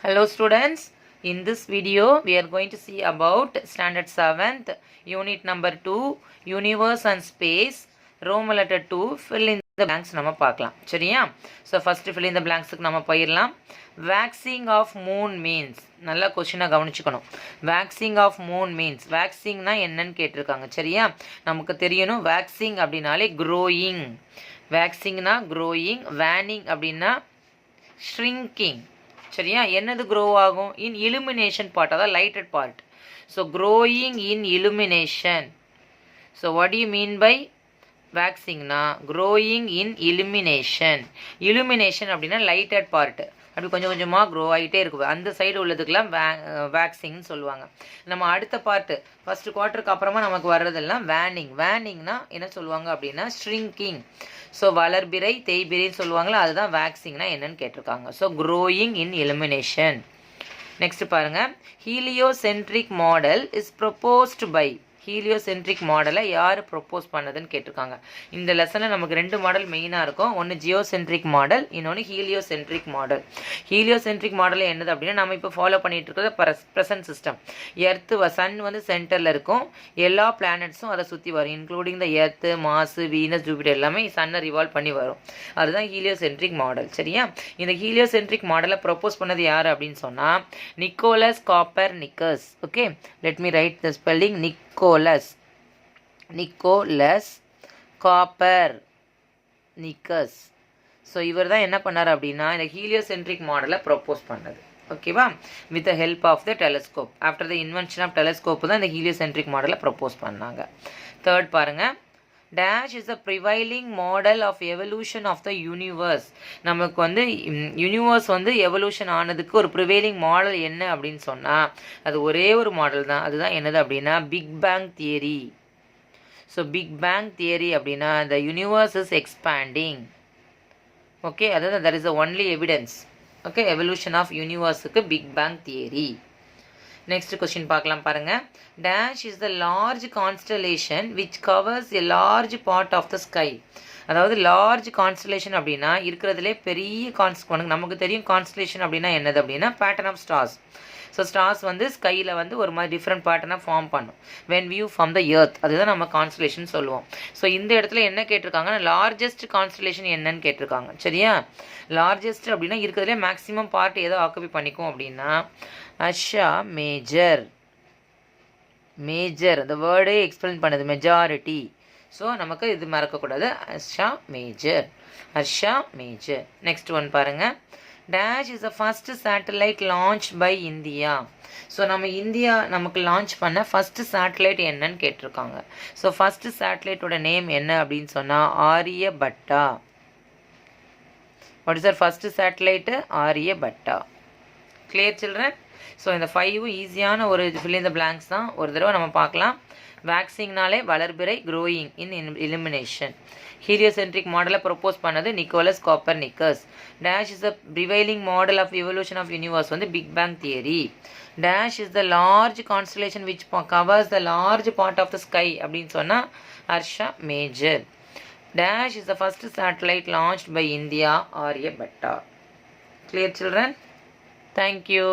Hello students, in this video we are going to see about standard 7th unit number 2 universe and space Roman letter 2 fill in the blanks நம்ம பார்க்கலாம் சரியா. So first fill in the blanks நம்ம போயிடலாம். Waxing of moon means, நல்லா கொஸ்டினை கவனிச்சுக்கணும். Waxing of moon means, waxingனா என்னன்னு கேட்டிருக்காங்க சரியா. நமக்கு தெரியணும் waxing அப்படின்னாலே growing, waxingனா growing, waning அப்படின்னா shrinking சரியா. என்னது க்ரோ ஆகும்? இன் illumination part, அதாவது lighted part. So growing in illumination. So what do you mean by வேக்சிங்னா க்ரோயிங் இன் illumination. illumination அப்படின்னா லைட்டட் பார்ட், அப்படி கொஞ்சம் கொஞ்சமாக க்ரோ ஆகிட்டே இருக்கும். அந்த சைடு உள்ளதுக்கெல்லாம் வேக்சிங்னு சொல்லுவாங்க. நம்ம அடுத்த பார்ட்டு ஃபஸ்ட்டு குவார்ட்டருக்கு அப்புறமா நமக்கு வர்றதெல்லாம் வேனிங். வேனிங்னா என்ன சொல்லுவாங்க அப்படின்னா ஷ்ரிங்கிங். ஸோ வளர்பிறை தேய்பிரைன்னு சொல்லுவாங்களா, அதுதான் வேக்சிங்னா என்னன்னு கேட்டிருக்காங்க. So growing in illumination. Next பாருங்கள், heliocentric model is proposed by. Heliocentric மாடலை யார் ப்ரொப்போஸ் பண்ணதுன்னு கேட்டிருக்காங்க. இந்த லெசனில் நமக்கு ரெண்டு மாடல் மெயினாக இருக்கும். ஒன்று ஜியோசென்ட்ரிக் மாடல், இன்னொன்று ஹீலியோசென்ட்ரிக் மாடல். ஹீலியோசென்ட்ரிக் மாடல் என்னது அப்படின்னா நம்ம இப்போ ஃபாலோ பண்ணிட்டு இருக்கிறது ப்ரெசன்ட் சிஸ்டம். எர்த்து சன் வந்து சென்டரில் இருக்கும், எல்லா பிளானட்ஸும் அதை சுற்றி வரும், இன்க்ளூடிங் த எர்த்து, மாசு, வீனஸ், ஜூபிட்டர் எல்லாமே சன்னை ரிவால்வ் பண்ணி வரும். அதுதான் ஹீலியோசென்ட்ரிக் மாடல் சரியா. இந்த ஹீலியோசென்ட்ரிக் மாடலை ப்ரொப்போஸ் பண்ணது யார் அப்படின்னு சொன்னால் Nicolaus Copernicus. Okay, let me write the spelling. Nicolaus Copernicus. So இவர் தான் என்ன பண்ணார் அப்படின்னா இந்த ஹீலியோசென்ட்ரிக் மாடலை ப்ரொப்போஸ் பண்ணது. ஓகேவா, with the help of the telescope. After the invention of telescope தான் இந்த ஹீலியோசென்ட்ரிக் மாடலை ப்ரொப்போஸ் பண்ணாங்க. தேர்ட் பாருங்கள், dash is a prevailing model of evolution of the universe. நமக்கு வந்து யூனிவர்ஸ் வந்து எவல்யூஷன் ஆனதுக்கு ஒரு ப்ரிவைலிங் மாடல் என்ன அப்படின்னு சொன்னால் அது ஒரே ஒரு மாடல் தான். அதுதான் என்னது அப்படின்னா big bang theory. So big bang theory அப்படின்னா the universe is expanding. Okay, அதாவது that is the only evidence. Okay, evolution of யூனிவர்ஸுக்கு big bang theory. Next question பார்க்கலாம் பாருங்க. Dash is the large constellation which covers a large part of the sky. அதாவது large constellation அப்படின்னா இருக்கிறதுலே பெரிய நமக்கு தெரியும் கான்ஸ்டலேஷன் அப்படின்னா என்னது அப்படின்னா pattern of stars. So stars வந்து ஸ்கையில் வந்து ஒரு மாதிரி டிஃப்ரெண்ட் பேட்டர்னாக ஃபார்ம் பண்ணும் when view from the earth. அதுதான் நம்ம கான்ஸ்டலேஷன் சொல்லுவோம். ஸோ இந்த இடத்துல என்ன கேட்டிருக்காங்கன்னா லார்ஜஸ்ட் கான்ஸ்டலேஷன் என்னன்னு கேட்டிருக்காங்க சரியா. லார்ஜஸ்ட் அப்படின்னா இருக்கிறதுலே மேக்ஸிமம் பார்ட் ஏதோ ஆக்குபை பண்ணிக்கும் அப்படின்னா அர்ஷா மேஜர். மேஜர் அந்த வேர்டே எக்ஸ்பிளைன் பண்ணுது, மெஜாரிட்டி. ஸோ நமக்கு இது மறக்கக்கூடாது, Ursa Major. Ursa Major. Next one பாருங்கள், dash is the first satellite launch by India. So நம்ம இந்தியா நமக்கு லான்ச் பண்ண ஃபஸ்ட்டு சேட்டலைட் என்னன்னு கேட்டிருக்காங்க. ஸோ ஃபஸ்ட்டு சேட்டலைட்டோட நேம் என்ன அப்படின்னு சொன்னால் Aryabhata. What is our first satellite? Aryabhata. Clear children? So இந்த 5 ஈஸியான ஒரு ஃபில் இன் த பிளாங்க்ஸ் தான். ஒரு தடவை நம்ம பார்க்கலாம். வேக்சிங்னாலே வளர்பிறை, க்ரோயிங் இன் illumination. ஹீலியோசென்ட்ரிக் மாடலை ப்ரொப்போஸ் பண்ணது Nicolaus Copernicus. Dash is the prevailing model of evolution of universe வந்து big bang theory. Dash is the large constellation which covers the large part of the sky அப்படின்னு சொன்னால் Ursa Major. Dash is the first satellite launched by India, Aryabhata. Clear children? Thank you.